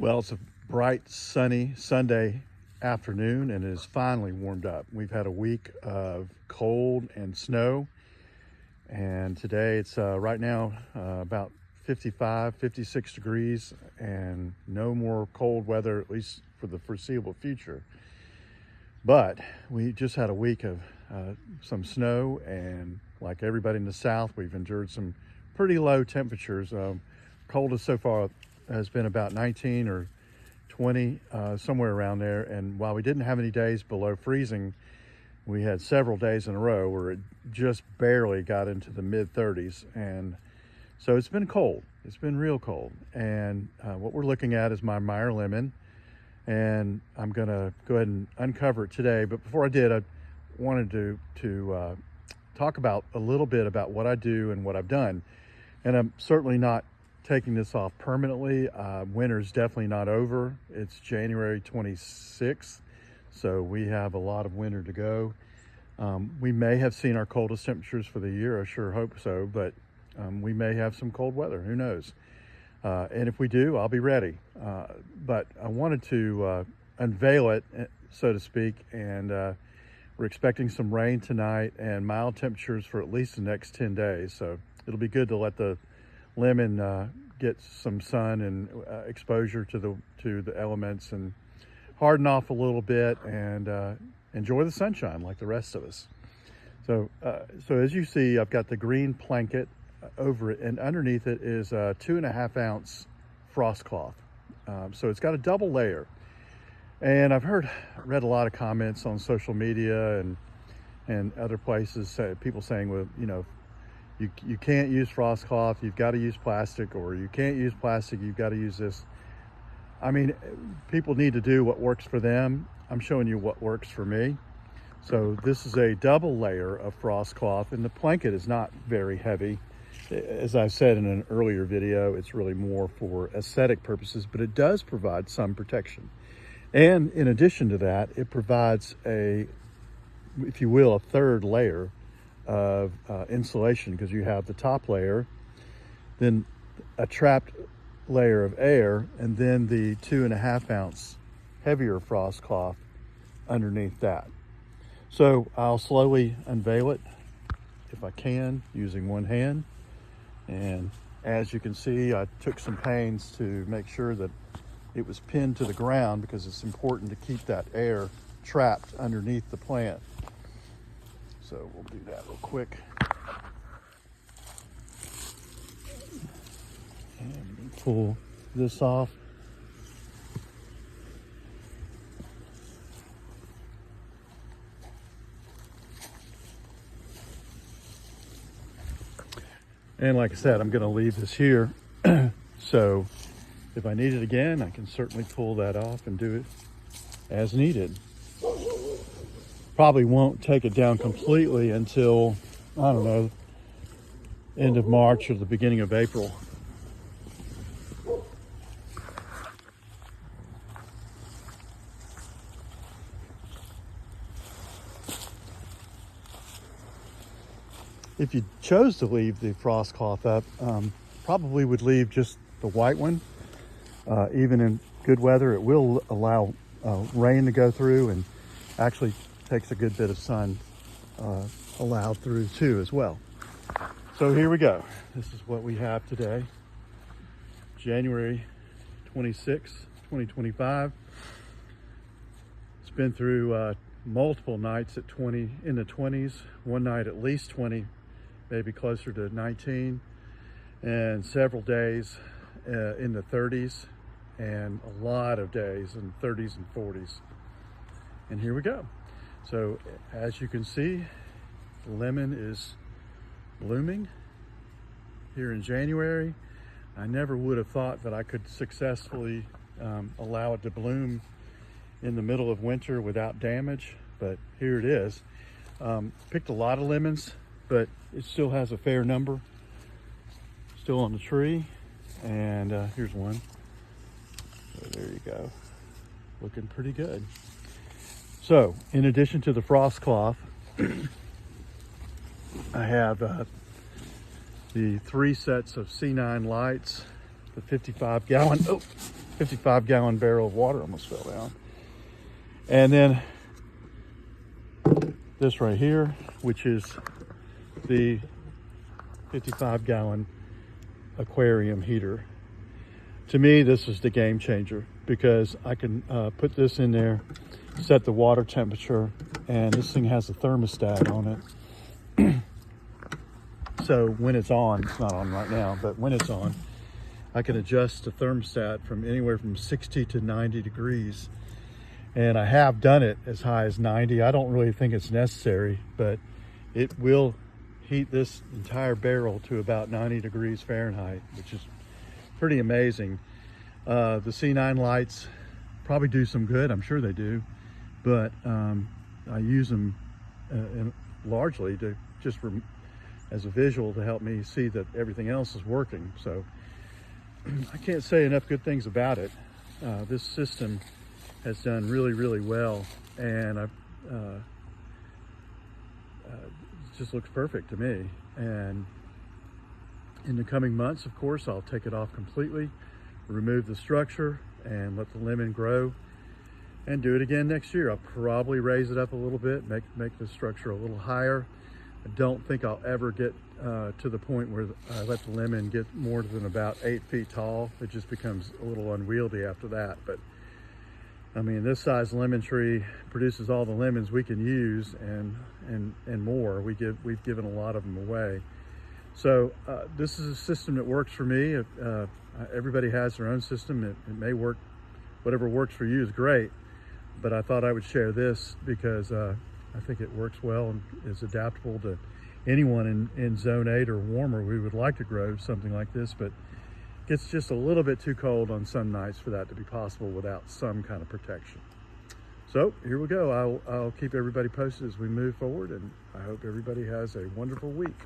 Well, it's a bright, sunny Sunday afternoon and it has finally warmed up. We've had a week of cold and snow, and today it's right now about 55, 56 degrees and no more cold weather, at least for the foreseeable future. But we just had a week of some snow, and like everybody in the South, we've endured some pretty low temperatures. Coldest so far has been about 19 or 20, somewhere around there. And while we didn't have any days below freezing, we had several days in a row where it just barely got into the mid 30s. And so it's been cold. It's been real cold. And what we're looking at is my Meyer lemon. And I'm gonna go ahead and uncover it today. But before I did, I wanted to talk about a little bit about what I do and what I've done. And I'm certainly not taking this off permanently. Winter's definitely not over. It's January 26th, so we have a lot of winter to go. We may have seen our coldest temperatures for the year. I sure hope so, but we may have some cold weather. Who knows? And if we do, I'll be ready. But I wanted to unveil it, so to speak, and we're expecting some rain tonight and mild temperatures for at least the next 10 days. So it'll be good to let the lemon get some sun and exposure to the elements and harden off a little bit and enjoy the sunshine like the rest of us. So as you see, I've got the green blanket over it, and underneath it is a 2.5 ounce frost cloth. So it's got a double layer. And I've read a lot of comments on social media and other places, people saying, well, you know, you can't use frost cloth, you've got to use plastic, or you can't use plastic, you've got to use this. I mean, people need to do what works for them. I'm showing you what works for me. So this is a double layer of frost cloth, and the blanket is not very heavy. As I said in an earlier video, it's really more for aesthetic purposes, but it does provide some protection. And in addition to that, it provides a, if you will, a third layer of insulation, because you have the top layer, then a trapped layer of air, and then the 2.5 ounce heavier frost cloth underneath that. So I'll slowly unveil it if I can using one hand. And as you can see, I took some pains to make sure that it was pinned to the ground, because it's important to keep that air trapped underneath the plant. So we'll do that real quick. And pull this off. And like I said, I'm going to leave this here. So if I need it again, I can certainly pull that off and do it as needed. Probably won't take it down completely until, I don't know, end of March or the beginning of April. If you chose to leave the frost cloth up, probably would leave just the white one. Even in good weather, it will allow rain to go through, and actually takes a good bit of sun allowed through too as well. So here we go. This is what we have today, January 26, 2025. It's been through multiple nights at 20, in the 20s, one night at least 20, maybe closer to 19, and several days in the 30s, and a lot of days in 30s and 40s. And here we go. So as you can see, the lemon is blooming here in January. I never would have thought that I could successfully allow it to bloom in the middle of winter without damage, but here it is. Picked a lot of lemons, but it still has a fair number still on the tree. And here's one. So there you go, looking pretty good. So in addition to the frost cloth, I have the 3 sets of C9 lights the 55 gallon barrel of water almost fell down. And then this right here, which is the 55 gallon aquarium heater. To me, this is the game changer because I can put this in there, set the water temperature, and this thing has a thermostat on it. So when it's on, it's not on right now, but when it's on, I can adjust the thermostat from anywhere from 60 to 90 degrees. And I have done it as high as 90. I don't really think it's necessary, but it will heat this entire barrel to about 90 degrees Fahrenheit, which is pretty amazing. The C9 lights probably do some good. I'm sure they do, but I use them largely to just as a visual to help me see that everything else is working. So I can't say enough good things about it. This system has done really, really well, and it just looks perfect to me. And in the coming months, of course, I'll take it off completely, remove the structure, and let the lemon grow, and do it again next year. I'll probably raise it up a little bit, make the structure a little higher. I don't think I'll ever get to the point where I let the lemon get more than about 8 feet tall. It just becomes a little unwieldy after that. But I mean, this size lemon tree produces all the lemons we can use and more. We've given a lot of them away. So this is a system that works for me. Everybody has their own system. It may work, whatever works for you is great, but I thought I would share this because I think it works well and is adaptable to anyone in zone 8 or warmer. We would like to grow something like this, but it's just a little bit too cold on some nights for that to be possible without some kind of protection. So here we go. I'll keep everybody posted as we move forward, and I hope everybody has a wonderful week.